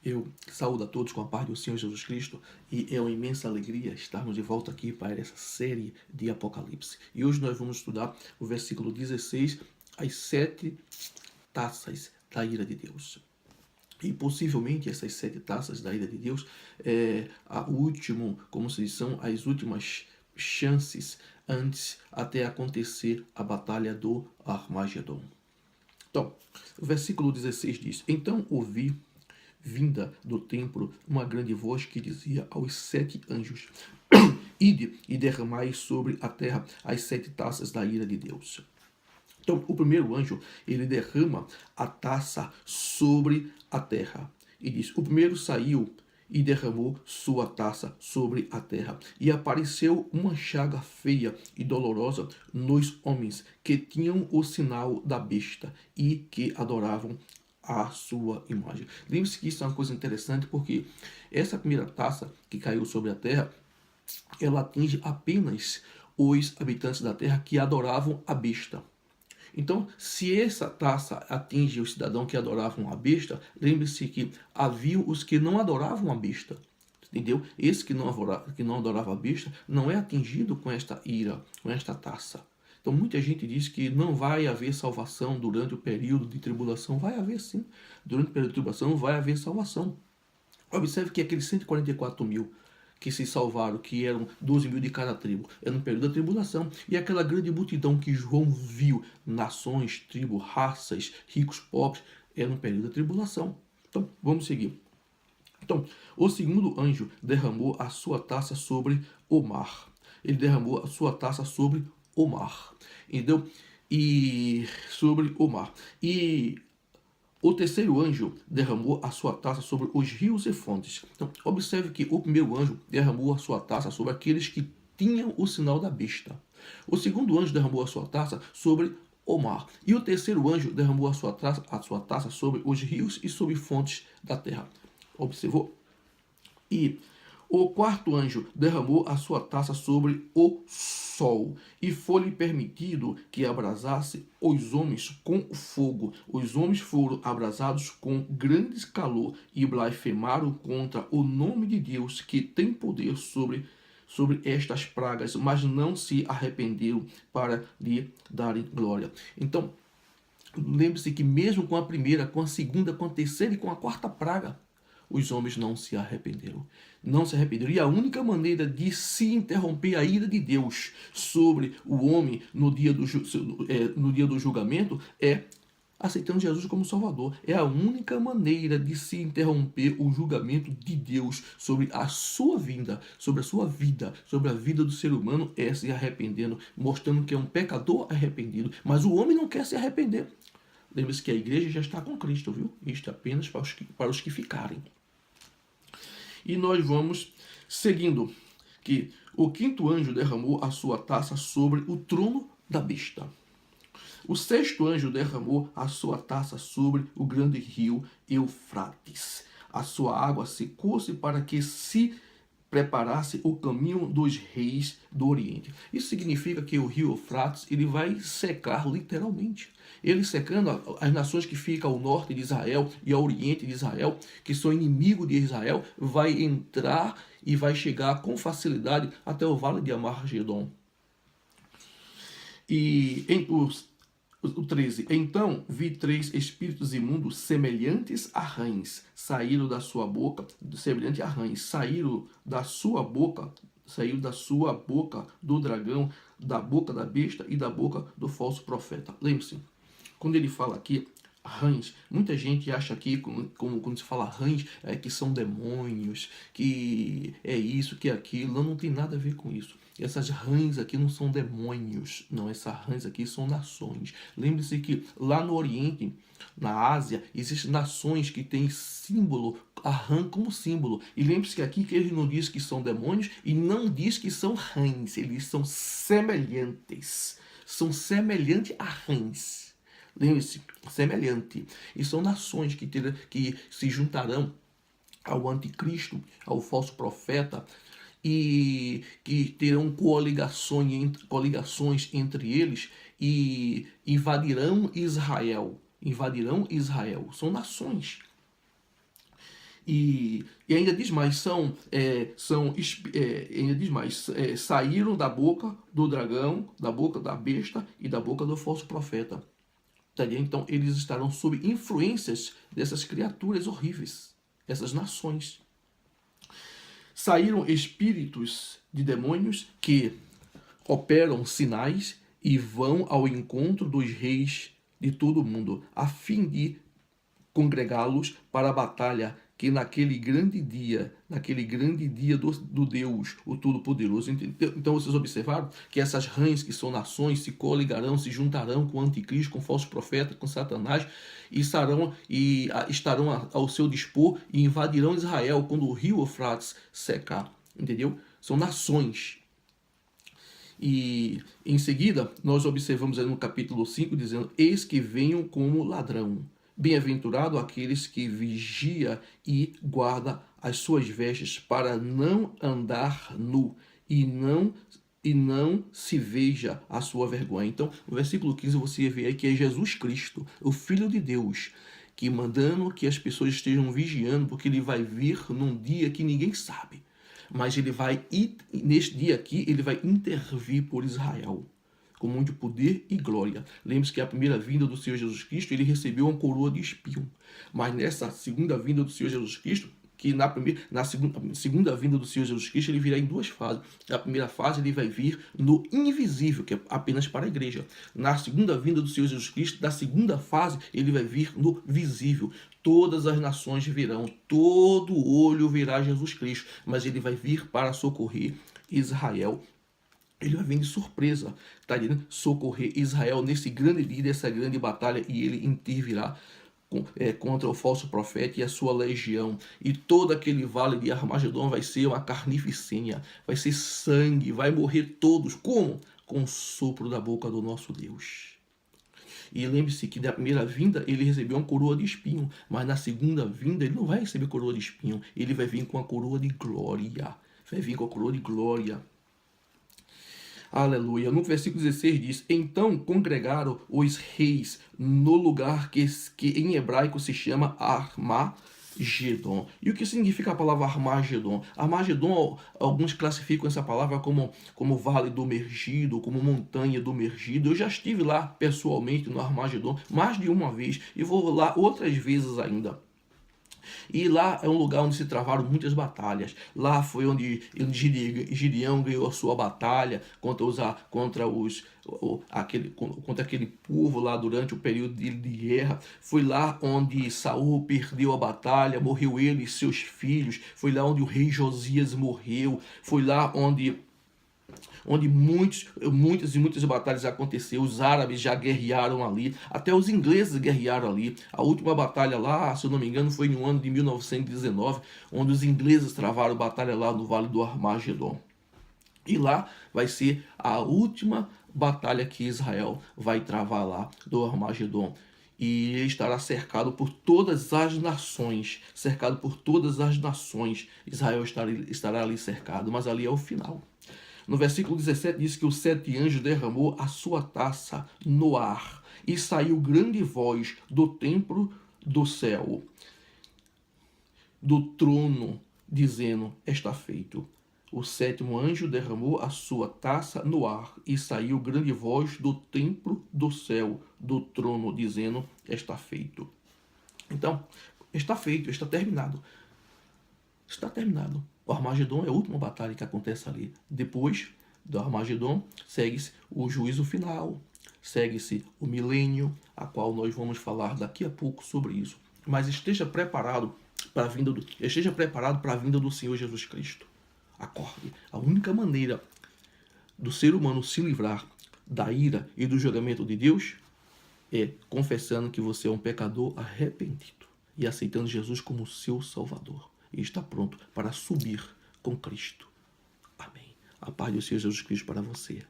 Eu saúdo a todos com a paz do Senhor Jesus Cristo e é uma imensa alegria estarmos de volta aqui para essa série de Apocalipse. E hoje nós vamos estudar o versículo 16, as 7 taças da ira de Deus. E possivelmente essas 7 taças da ira de Deus como se diz, são as últimas chances antes até acontecer a batalha do Armagedon. Então, o versículo 16 diz: Então ouvi vinda do templo uma grande voz que dizia aos 7 anjos: Ide e derramai sobre a terra as 7 taças da ira de Deus. Então, o primeiro anjo, ele derrama a taça sobre a terra. E diz: o primeiro saiu e derramou sua taça sobre a terra. E apareceu uma chaga feia e dolorosa nos homens que tinham o sinal da besta e que adoravam a sua imagem. Lembre-se que isso é uma coisa interessante, porque essa primeira taça que caiu sobre a terra, ela atinge apenas os habitantes da terra que adoravam a besta. Então, se essa taça atinge os cidadãos que adoravam a besta, lembre-se que havia os que não adoravam a besta. Entendeu? Esse que não adorava a besta não é atingido com esta ira, com esta taça. Então, muita gente diz que não vai haver salvação durante o período de tribulação. Vai haver sim. Durante o período de tribulação vai haver salvação. Observe que aqueles 144 mil que se salvaram, que eram 12 mil de cada tribo, era no período da tribulação. E aquela grande multidão que João viu, nações, tribos, raças, ricos, pobres, era no período da tribulação. Então, vamos seguir. Então, o segundo anjo derramou a sua taça sobre o mar. Ele derramou a sua taça sobre o mar. Entendeu? E sobre o mar. E o terceiro anjo derramou a sua taça sobre os rios e fontes. Então, observe que o primeiro anjo derramou a sua taça sobre aqueles que tinham o sinal da besta. O segundo anjo derramou a sua taça sobre o mar. E o terceiro anjo derramou a sua taça sobre os rios e sobre fontes da terra. Observou? E o quarto anjo derramou a sua taça sobre o sol, e foi-lhe permitido que abrasasse os homens com fogo. Os homens foram abrasados com grande calor e blasfemaram contra o nome de Deus, que tem poder sobre estas pragas, mas não se arrependeram para lhe darem glória. Então, lembre-se que mesmo com a primeira, com a segunda, com a terceira e com a quarta praga, os homens não se arrependeram. Não se arrependeram. E a única maneira de se interromper a ira de Deus sobre o homem no dia do julgamento é aceitando Jesus como Salvador. É a única maneira de se interromper o julgamento de Deus sobre a sua vinda, sobre a sua vida, sobre a vida do ser humano, é se arrependendo, mostrando que é um pecador arrependido. Mas o homem não quer se arrepender. Lembre-se que a igreja já está com Cristo, viu? Isto é apenas para os que ficarem. E nós vamos seguindo, que o quinto anjo derramou a sua taça sobre o trono da besta. O sexto anjo derramou a sua taça sobre o grande rio Eufrates. A sua água secou-se para que se preparasse o caminho dos reis do Oriente. Isso significa que o rio Eufrates ele vai secar literalmente. Ele secando as nações que ficam ao norte de Israel e ao oriente de Israel, que são inimigos de Israel, vai entrar e vai chegar com facilidade até o vale de Armagedon. E o 13. Então vi 3 espíritos imundos semelhantes a rãs saíram da sua boca, saíram da sua boca do dragão, da boca da besta e da boca do falso profeta. Lembre-se, quando ele fala aqui rãs, muita gente acha que quando se fala rãs que são demônios, que é isso, que é aquilo. Não tem nada a ver com isso. Essas rãs aqui não são demônios, não. Essas rãs aqui são nações. Lembre-se que lá no Oriente, na Ásia, existem nações que têm símbolo, a rã como símbolo. E lembre-se que aqui que ele não diz que são demônios e não diz que são rãs. Eles são semelhantes. São semelhantes a rãs. Lembre-se, semelhante. E são nações que se juntarão ao anticristo, ao falso profeta, e que terão coligações entre eles e invadirão Israel. São nações. E ainda diz mais, ainda diz mais, saíram da boca do dragão, da boca da besta e da boca do falso profeta. Então eles estarão sob influências dessas criaturas horríveis, essas nações. Saíram espíritos de demônios que operam sinais e vão ao encontro dos reis de todo o mundo, a fim de congregá-los para a batalha que naquele grande dia do Deus, o Todo-Poderoso. Então vocês observaram que essas rãs que são nações se coligarão, se juntarão com o anticristo, com o falso profeta, com Satanás, e estarão ao seu dispor e invadirão Israel quando o rio Eufrates secar. Entendeu? São nações. E em seguida, nós observamos aí no capítulo 5, dizendo: eis que venham como ladrão. Bem-aventurado aqueles que vigia e guarda as suas vestes, para não andar nu e não se veja a sua vergonha. Então, no versículo 15 você vê aí que é Jesus Cristo, o Filho de Deus, que mandando que as pessoas estejam vigiando, porque ele vai vir num dia que ninguém sabe. Mas ele vai, neste dia aqui, ele vai intervir por Israel com muito poder e glória. Lembre-se que a primeira vinda do Senhor Jesus Cristo, ele recebeu uma coroa de espinho. Mas nessa segunda vinda do Senhor Jesus Cristo, que na segunda vinda do Senhor Jesus Cristo, ele virá em duas fases. Na primeira fase, ele vai vir no invisível, que é apenas para a igreja. Na segunda vinda do Senhor Jesus Cristo, da segunda fase, ele vai vir no visível. Todas as nações virão, todo olho verá Jesus Cristo, mas ele vai vir para socorrer Israel. Ele vai vir de surpresa, tá dizendo? Socorrer Israel nesse grande dia, dessa grande batalha, e ele intervirá contra o falso profeta e a sua legião. E todo aquele vale de Armagedon vai ser uma carnificência, vai ser sangue, vai morrer todos. Como? Com o sopro da boca do nosso Deus. E lembre-se que da primeira vinda ele recebeu uma coroa de espinho, mas na segunda vinda ele não vai receber coroa de espinho, ele vai vir com a coroa de glória. Vai vir com a coroa de glória. Aleluia. No versículo 16 diz: então congregaram os reis no lugar que em hebraico se chama Armagedon. E o que significa a palavra Armagedon? Armagedon, alguns classificam essa palavra como vale do Mergido, como montanha do Mergido. Eu já estive lá pessoalmente no Armagedon mais de uma vez e vou lá outras vezes ainda. E lá é um lugar onde se travaram muitas batalhas. Lá foi onde Gideão ganhou a sua batalha contra aquele povo lá durante o período de guerra. Foi lá onde Saul perdeu a batalha, morreu ele e seus filhos. Foi lá onde o rei Josias morreu. Foi lá onde muitas batalhas aconteceram. Os árabes já guerrearam ali, até os ingleses guerrearam ali. A última batalha lá, se eu não me engano, foi no ano de 1919, onde os ingleses travaram batalha lá no Vale do Armagedon. E lá vai ser a última batalha que Israel vai travar lá do Armagedon. E ele estará cercado por todas as nações. Cercado por todas as nações. Israel estará ali cercado, mas ali é o final. No versículo 17 diz que o 7 anjo derramou a sua taça no ar e saiu grande voz do templo do céu, do trono, dizendo: está feito. O 7º anjo derramou a sua taça no ar e saiu grande voz do templo do céu, do trono, dizendo: está feito. Então, está feito, está terminado. Está terminado. O Armagedon é a última batalha que acontece ali. Depois do Armagedon, segue-se o juízo final, segue-se o milênio, a qual nós vamos falar daqui a pouco sobre isso. Mas esteja preparado para a vinda do Senhor Jesus Cristo. Acorde. A única maneira do ser humano se livrar da ira e do julgamento de Deus é confessando que você é um pecador arrependido e aceitando Jesus como seu Salvador. E está pronto para subir com Cristo. Amém. A paz do Senhor Jesus Cristo para você.